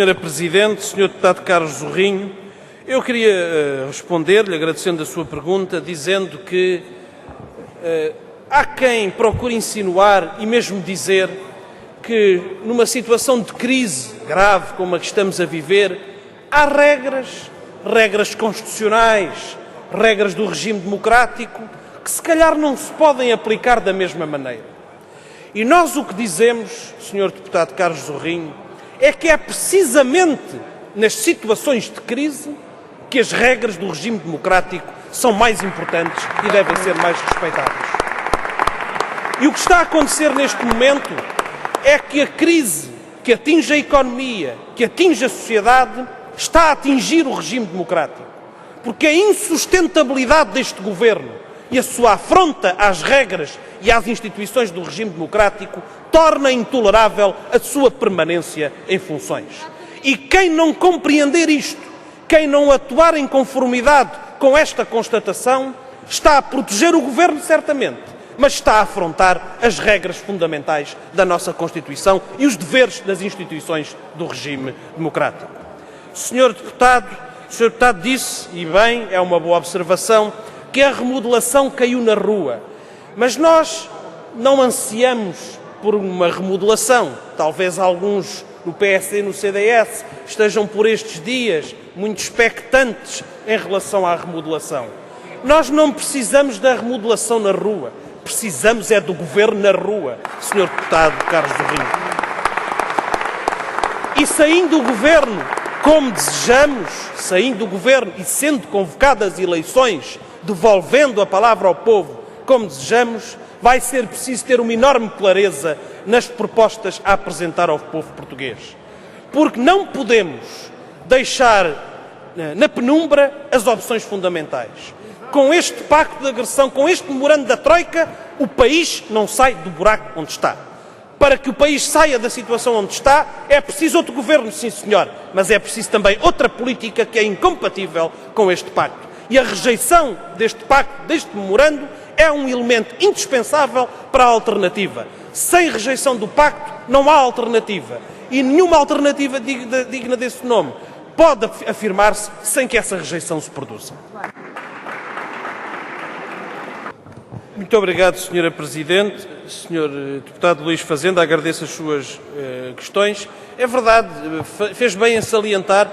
Senhora Presidente, Sr. Deputado Carlos Zorrinho, eu queria responder-lhe, agradecendo a sua pergunta, dizendo que há quem procure insinuar e mesmo dizer que numa situação de crise grave como a que estamos a viver, há regras constitucionais, regras do regime democrático, que se calhar não se podem aplicar da mesma maneira. E nós o que dizemos, Sr. Deputado Carlos Zorrinho, é que é precisamente nas situações de crise que as regras do regime democrático são mais importantes e devem ser mais respeitadas. E o que está a acontecer neste momento é que a crise que atinge a economia, que atinge a sociedade, está a atingir o regime democrático. Porque a insustentabilidade deste governo e a sua afronta às regras e às instituições do regime democrático torna intolerável a sua permanência em funções. E quem não compreender isto, quem não atuar em conformidade com esta constatação, está a proteger o governo, certamente, mas está a afrontar as regras fundamentais da nossa Constituição e os deveres das instituições do regime democrático. O Sr. Deputado disse, e bem, é uma boa observação, que a remodelação caiu na rua. Mas nós não ansiamos por uma remodelação. Talvez alguns no PSD e no CDS estejam por estes dias muito expectantes em relação à remodelação. Nós não precisamos da remodelação na rua. Precisamos é do governo na rua, Sr. Deputado Carlos Zorrinho. E saindo do governo como desejamos, saindo do governo e sendo convocadas eleições, devolvendo a palavra ao povo como desejamos, vai ser preciso ter uma enorme clareza nas propostas a apresentar ao povo português. Porque não podemos deixar na penumbra as opções fundamentais. Com este pacto de agressão, com este memorando da Troika, o país não sai do buraco onde está. Para que o país saia da situação onde está, é preciso outro governo, sim senhor, mas é preciso também outra política que é incompatível com este pacto. E a rejeição deste pacto, deste memorando, é um elemento indispensável para a alternativa. Sem rejeição do pacto, não há alternativa. E nenhuma alternativa digna desse nome pode afirmar-se sem que essa rejeição se produza. Muito obrigado, Sra. Presidente. Sr. Deputado Luís Fazenda, agradeço as suas questões. É verdade, fez bem em salientar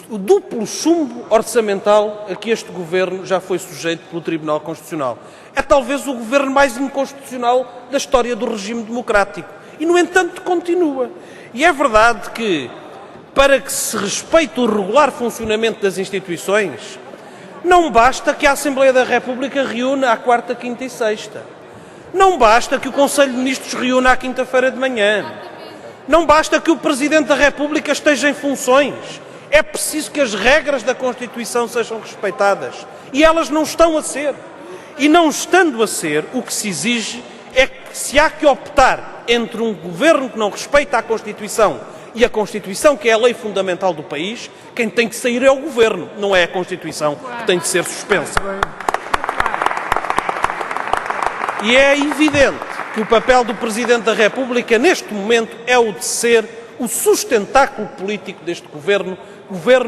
o duplo chumbo orçamental a que este Governo já foi sujeito pelo Tribunal Constitucional. É talvez o Governo mais inconstitucional da história do regime democrático. E, no entanto, continua. E é verdade que, para que se respeite o regular funcionamento das instituições, não basta que a Assembleia da República reúna à quarta, quinta e sexta. Não basta que o Conselho de Ministros reúna à quinta-feira de manhã. Não basta que o Presidente da República esteja em funções. É preciso que as regras da Constituição sejam respeitadas. E elas não estão a ser. E não estando a ser, o que se exige é que, se há que optar entre um governo que não respeita a Constituição e a Constituição, que é a lei fundamental do país, quem tem que sair é o governo, não é a Constituição que tem que ser suspensa. E é evidente que o papel do Presidente da República, neste momento, é o de ser o sustentáculo político deste governo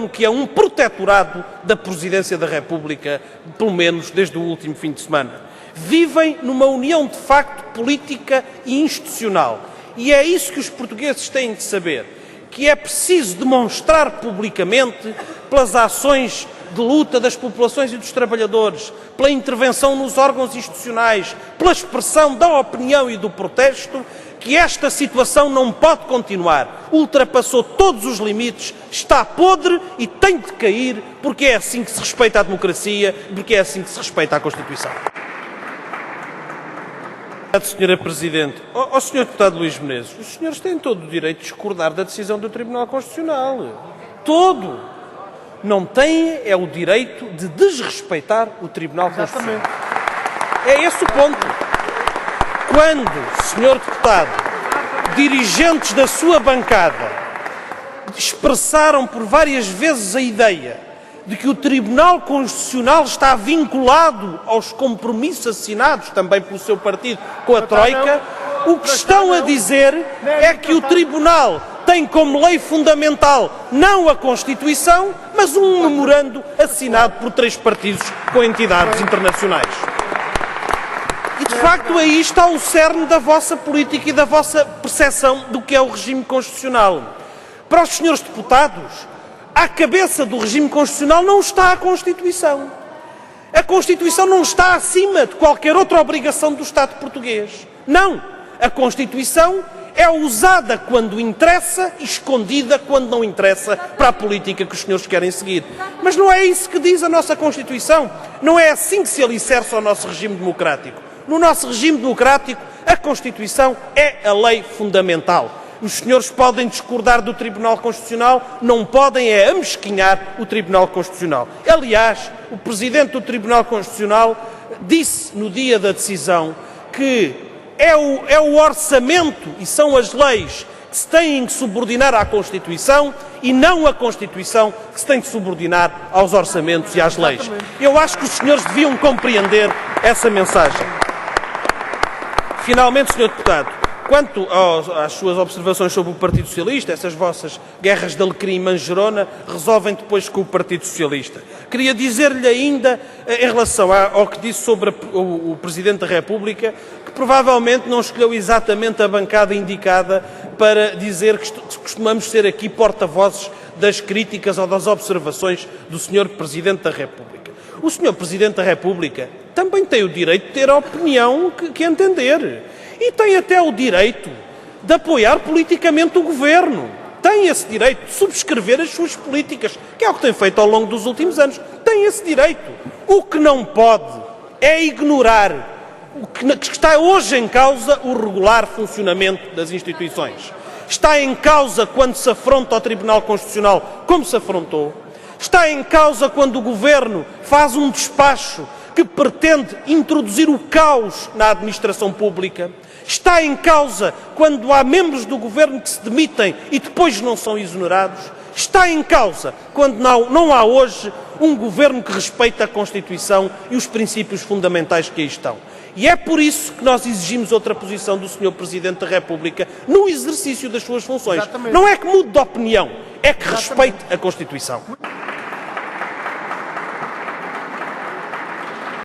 que é um protetorado da Presidência da República, pelo menos desde o último fim de semana. Vivem numa união de facto política e institucional. E é isso que os portugueses têm de saber, que é preciso demonstrar publicamente, pelas ações de luta das populações e dos trabalhadores, pela intervenção nos órgãos institucionais, pela expressão da opinião e do protesto, que esta situação não pode continuar. Ultrapassou todos os limites, está podre e tem de cair, porque é assim que se respeita a democracia, porque é assim que se respeita a Constituição. Sra. Presidente, ao Sr. Deputado Luís Menezes, os senhores têm todo o direito de discordar da decisão do Tribunal Constitucional. Todo. Não têm é o direito de desrespeitar o Tribunal Constitucional. É esse o ponto. Quando, Sr. Deputado, dirigentes da sua bancada expressaram por várias vezes a ideia de que o Tribunal Constitucional está vinculado aos compromissos assinados também pelo seu partido com a Troika, o que estão a dizer é que o Tribunal tem tem como lei fundamental não a Constituição, mas um memorando assinado por 3 partidos com entidades internacionais. E, de facto, aí está o cerne da vossa política e da vossa percepção do que é o regime constitucional. Para os senhores deputados, à cabeça do regime constitucional não está a Constituição. A Constituição não está acima de qualquer outra obrigação do Estado português. Não! A Constituição é usada quando interessa e escondida quando não interessa para a política que os senhores querem seguir. Mas não é isso que diz a nossa Constituição. Não é assim que se alicerça o nosso regime democrático. No nosso regime democrático, a Constituição é a lei fundamental. Os senhores podem discordar do Tribunal Constitucional, não podem é amesquinhar o Tribunal Constitucional. Aliás, o Presidente do Tribunal Constitucional disse no dia da decisão que é o orçamento e são as leis que se têm que subordinar à Constituição e não a Constituição que se tem de subordinar aos orçamentos e às leis. Eu acho que os senhores deviam compreender essa mensagem. Finalmente, Sr. Deputado, quanto às suas observações sobre o Partido Socialista, essas vossas guerras de alecrim e manjerona resolvem depois com o Partido Socialista. Queria dizer-lhe ainda, em relação ao que disse sobre o Presidente da República, que provavelmente não escolheu exatamente a bancada indicada para dizer que costumamos ser aqui porta-vozes das críticas ou das observações do Sr. Presidente da República. O Sr. Presidente da República também tem o direito de ter a opinião que entender. E tem até o direito de apoiar politicamente o Governo. Tem esse direito de subscrever as suas políticas, que é o que tem feito ao longo dos últimos anos. Tem esse direito. O que não pode é ignorar o que está hoje em causa o regular funcionamento das instituições. Está em causa quando se afronta ao Tribunal Constitucional, como se afrontou. Está em causa quando o Governo faz um despacho que pretende introduzir o caos na administração pública. Está em causa quando há membros do Governo que se demitem e depois não são exonerados. Está em causa quando não há hoje um Governo que respeita a Constituição e os princípios fundamentais que aí estão. E é por isso que nós exigimos outra posição do Sr. Presidente da República no exercício das suas funções. Exatamente. Não é que mude de opinião, é que respeite a Constituição.